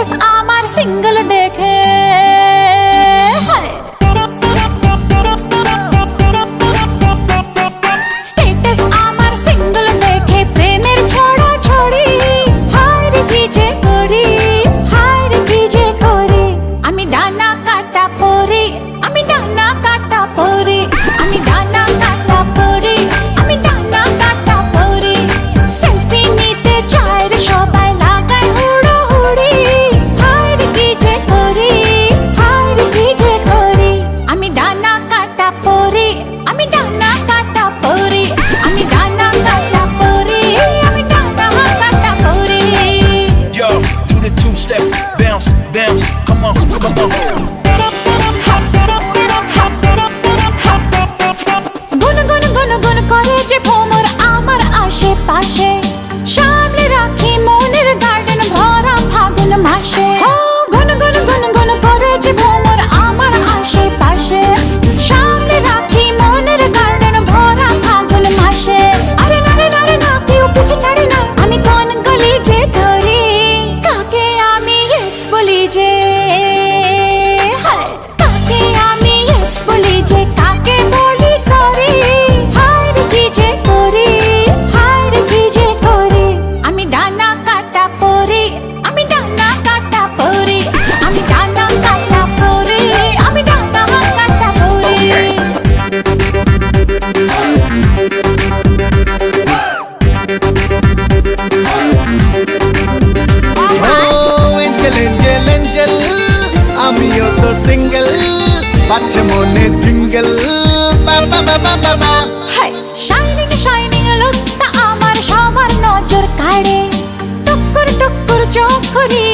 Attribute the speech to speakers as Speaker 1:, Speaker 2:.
Speaker 1: Status আমার single দেখে status আমার সিঙ্গেল দেখে প্রেমের ছড়া ছড়ি হায় রে কি যে করি হায় রে কি যে করি আমি ডানা কাটা পরি আমি ডানা কাটা পরি আমি ডানা কাটা পরি আমি ডানা কাটা পরি সেলফি নিতে চায় রে সবাই লাগায় হুড়োহুড়ি হায় রে কি যে করি হায় রে কি যে করি আমি ডানা কাটা পরি আমি ডানা কাটা পরি আমি ডানা কাটা পরি আমি ডানা কাটা পরি
Speaker 2: Yo, do the two-step, bounce, bounce, come on, come on.
Speaker 1: গুন গুন গুন গুন করে যে ভ্রমর আমার আশেপাশে সামনে রাখি মনের গার্ডেন ভরা ফাগুন মাসে গুন গুন গুন গুন করে যে ভ্রমর আমার আশেপাশে সামনে রাখি মনের গার্ডেন ভরা ফাগুন মাসে আরে নারে নারে না কেউ পিছে ছাড়ে না আমি কোন গলি যে ধরি কাকে আমি ইয়েস বলি যে কাকে আমি ইয়েস বলি যে কাকে বলি সরি হায় রে কি যে করি হায় রে কি যে করি আমি ডানা কাটা পরি আমি ডানা কাটা পরি আমি ডানা কাটা পরি আমি ডানা কাটা পরি
Speaker 3: এঞ্জেল এঞ্জেল এঞ্জেল আমিও তো সিঙ্গেল বাচ্চা মনে জিঙ্গেল বাবা বাবা বাবা
Speaker 1: হাই শাইনিং শাইনিং লুকটা আমার সবার নজর কাড়ে টুকুর টুকুর চোখ করি